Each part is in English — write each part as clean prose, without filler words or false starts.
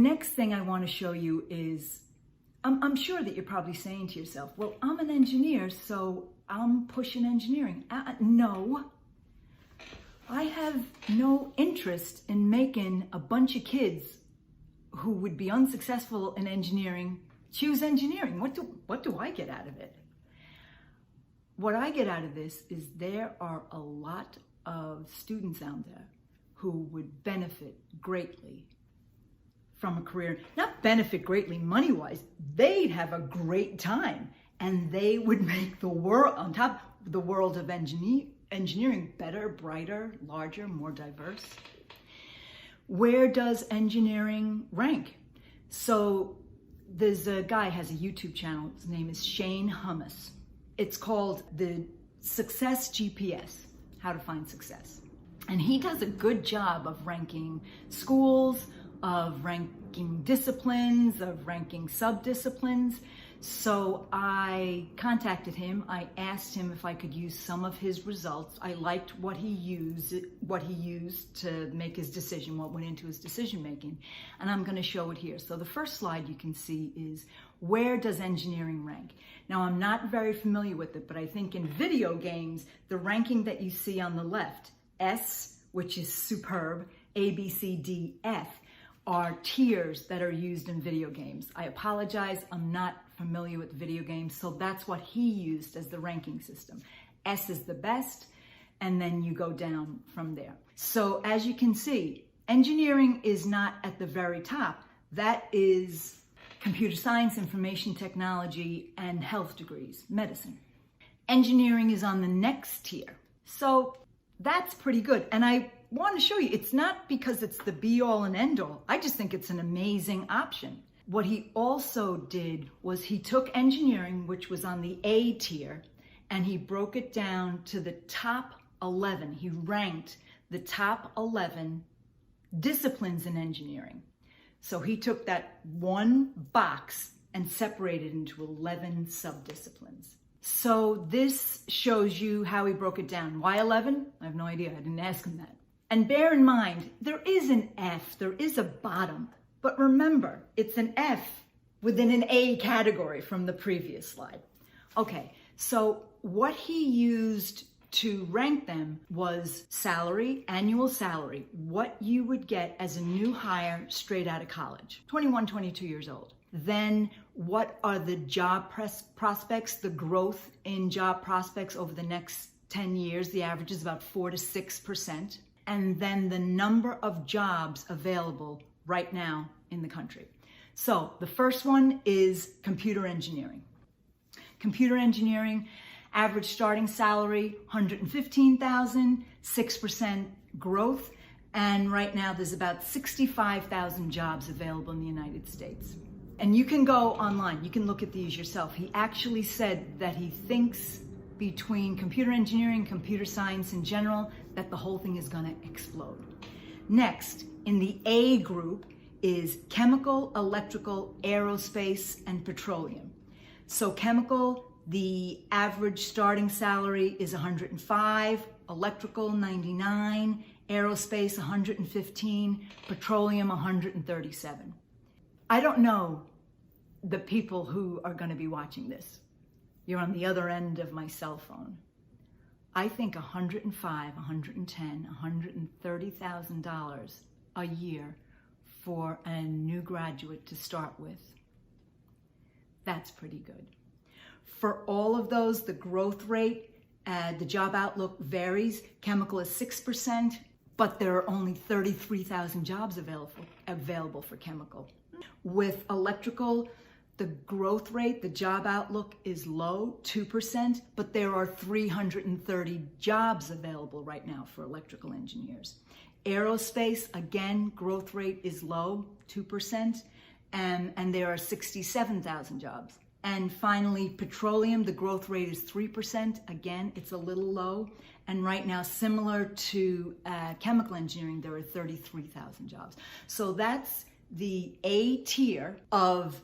next thing I want to show you is, I'm sure that you're probably saying to yourself, well, I'm an engineer, so I'm pushing engineering. No, I have no interest in making a bunch of kids who would be unsuccessful in engineering choose engineering. What do I get out of it? What I get out of this is there are a lot of students out there who would benefit greatly from a career, not benefit greatly money-wise, they'd have a great time and they would make the world, on top of the world of engineering, better, brighter, larger, more diverse. Where does engineering rank? So there's a guy has a YouTube channel, his name is Shane Hummus. It's called the Success GPS, How to Find Success. And he does a good job of ranking schools, of ranking disciplines, of ranking sub-disciplines. So I contacted him. I asked him if I could use some of his results. I liked what he used to make his decision, what went into his decision making. And I'm going to show it here. So the first slide you can see is, where does engineering rank? Now, I'm not very familiar with it, but I think in video games, the ranking that you see on the left, S, which is superb, A, B, C, D, F, are tiers that are used in video games. I apologize, I'm not familiar with video games, so that's what he used as the ranking system. S is the best, and then you go down from there. So as you can see, engineering is not at the very top. That is computer science, information technology, and health degrees, medicine. Engineering is on the next tier. So that's pretty good. And I want to show you, it's not because it's the be all and end all. I just think it's an amazing option. What he also did was he took engineering, which was on the A tier, and he broke it down to the top 11. He ranked the top 11 disciplines in engineering. So he took that one box and separated into 11 sub-disciplines. So this shows you how he broke it down. Why 11? I have no idea. I didn't ask him that. And bear in mind, there is an F, there is a bottom, but remember, it's an F within an A category from the previous slide. Okay, so what he used to rank them was salary, annual salary, what you would get as a new hire straight out of college, 21, 22 years old. Then what are the job prospects, the growth in job prospects over the next 10 years, the average is about 4 to 6%. And then the number of jobs available right now in the country. So the first one is computer engineering. Computer engineering, average starting salary, $115,000, 6% growth. And right now there's about 65,000 jobs available in the United States. And you can go online, you can look at these yourself. He actually said that he thinks between computer engineering, computer science in general, that the whole thing is going to explode. Next, in the A group is chemical, electrical, aerospace, and petroleum. So chemical, the average starting salary is 105, electrical 99, aerospace 115, petroleum 137. I don't know the people who are going to be watching this. You're on the other end of my cell phone. I think $105, $110, $130,000 a year for a new graduate to start with. That's pretty good. For all of those, the growth rate, the job outlook varies. Chemical is 6%, but there are only 33,000 jobs available for chemical. With electrical, the growth rate, the job outlook is low, 2%, but there are 330 jobs available right now for electrical engineers. Aerospace, again, growth rate is low, 2%, and there are 67,000 jobs. And finally, petroleum, the growth rate is 3%. Again, it's a little low. And right now, similar to chemical engineering, there are 33,000 jobs. So that's the A tier of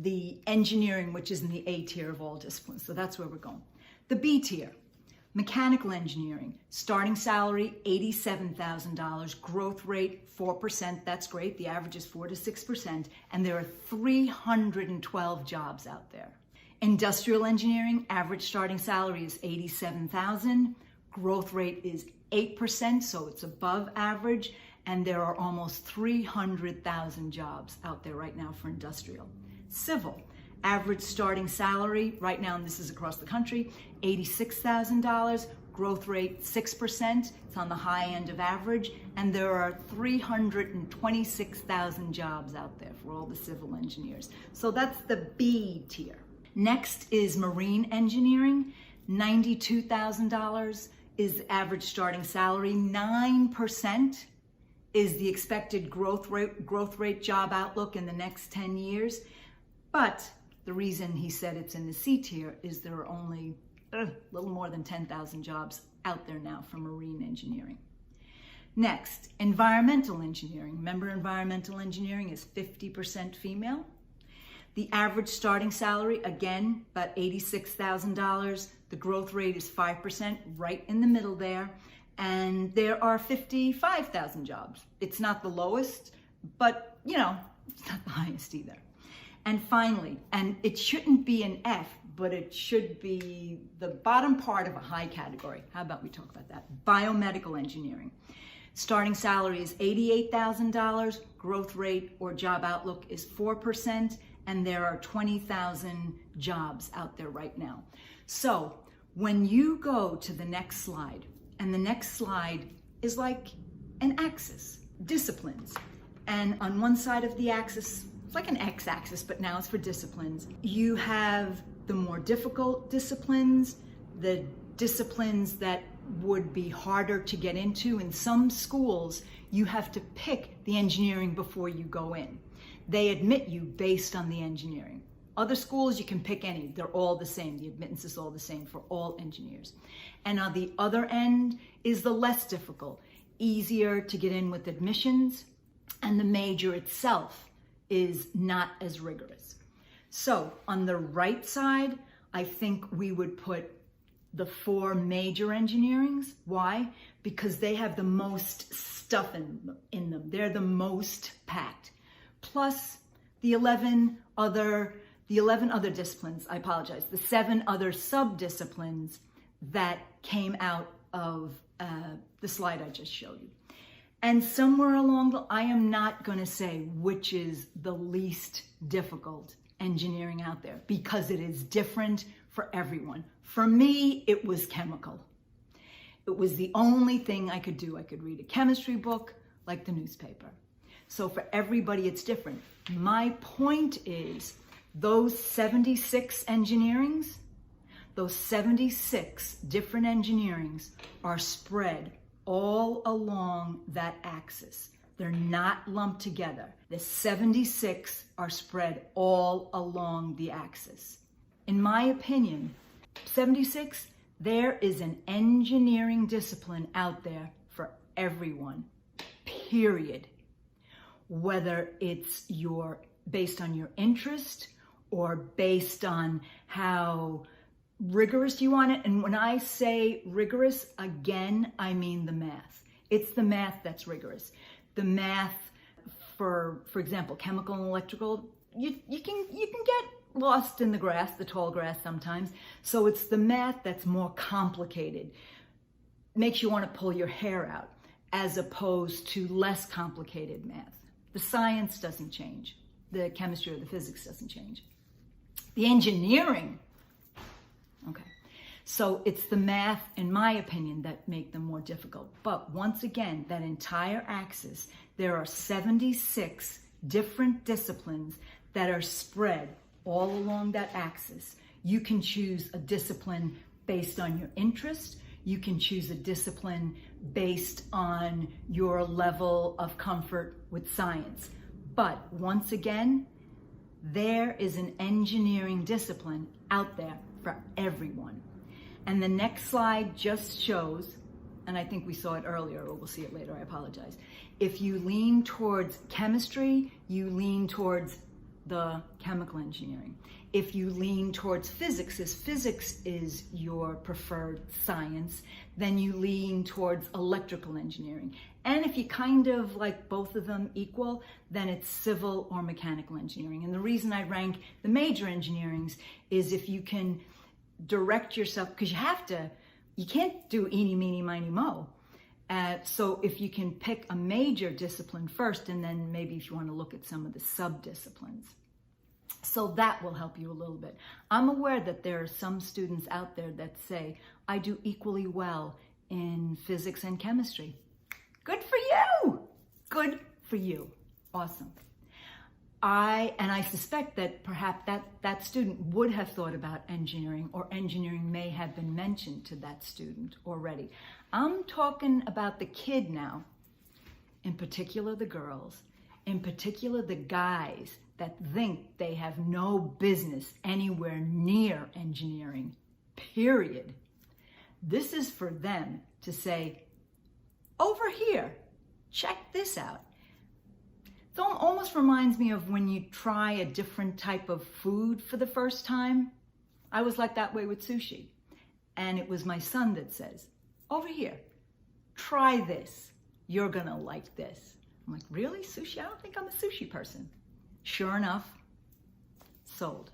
the engineering, which is in the A tier of all disciplines. So that's where we're going. The B tier. Mechanical engineering, starting salary $87,000, growth rate 4%, that's great. The average is 4 to 6%, and there are 312 jobs out there. Industrial engineering, average starting salary is $87,000, growth rate is 8%, so it's above average, and there are almost 300,000 jobs out there right now for industrial. Civil, average starting salary right now, and this is across the country, $86,000, growth rate 6%. It's on the high end of average, and there are 326,000 jobs out there for all the civil engineers. So that's the B tier. Next is marine engineering, $92,000 is the average starting salary. 9% is the expected growth rate job outlook in the next 10 years. But the reason he said it's in the C tier is there are only a little more than 10,000 jobs out there now for marine engineering. Next, environmental engineering. Remember, environmental engineering is 50% female. The average starting salary, again, about $86,000. The growth rate is 5%, right in the middle there. And there are 55,000 jobs. It's not the lowest, but it's not the highest either. And finally, and it shouldn't be an F, but it should be the bottom part of a high category. How about we talk about that? Biomedical engineering. Starting salary is $88,000. Growth rate or job outlook is 4%. And there are 20,000 jobs out there right now. So when you go to the next slide, and the next slide is like an axis, disciplines. And on one side of the axis, it's like an x-axis, but now it's for disciplines. You have the more difficult disciplines, the disciplines that would be harder to get into. In some schools, you have to pick the engineering before you go in. They admit you based on the engineering. Other schools, you can pick any. They're all the same. The admittance is all the same for all engineers. And on the other end is the less difficult, easier to get in with admissions, and the major itself is not as rigorous. So on the right side, I think we would put the 4 major engineerings. Why? Because they have the most stuff in them. They're the most packed. Plus the 11 other disciplines, I apologize, the 7 other sub-disciplines that came out of the slide I just showed you. And somewhere along I am not going to say which is the least difficult engineering out there, because it is different for everyone. For me, it was chemical. It was the only thing I could do. I could read a chemistry book like the newspaper. So for everybody, it's different. My point is, those 76 engineerings, those 76 different engineerings are spread all along that axis. They're not lumped together. The 76 are spread all along the axis. In my opinion, 76, there is an engineering discipline out there for everyone, period. Whether it's based on your interest or based on how rigorous you want it. And when I say rigorous, again, I mean the math. It's the math that's rigorous. The math for example, chemical and electrical, you can get lost in the grass, the tall grass sometimes. So it's the math that's more complicated. Makes you want to pull your hair out, as opposed to less complicated math. The science doesn't change. The chemistry or the physics doesn't change. The engineering, okay. So it's the math, in my opinion, that make them more difficult. But once again, that entire axis, there are 76 different disciplines that are spread all along that axis. You can choose a discipline based on your interest. You can choose a discipline based on your level of comfort with science. But once again, there is an engineering discipline out there for everyone. And the next slide just shows, and I think we saw it earlier, or we'll see it later, I apologize. If you lean towards chemistry, you lean towards the chemical engineering. If you lean towards physics, as physics is your preferred science, then you lean towards electrical engineering. And if you kind of like both of them equal, then it's civil or mechanical engineering. And the reason I rank the major engineerings is if you can direct yourself, because you can't do eeny, meeny, miny, mo. So if you can pick a major discipline first, and then maybe if you want to look at some of the sub-disciplines. So that will help you a little bit. I'm aware that there are some students out there that say, I do equally well in physics and chemistry. Good for you! Good for you. Awesome. I suspect that perhaps that student would have thought about engineering, or engineering may have been mentioned to that student already. I'm talking about the kid now, in particular the girls, in particular the guys that think they have no business anywhere near engineering, period. This is for them to say, over here, check this out. It almost reminds me of when you try a different type of food for the first time. I was like that way with sushi. And it was my son that says, over here, try this. You're gonna like this. I'm like, really? Sushi? I don't think I'm a sushi person. Sure enough, sold.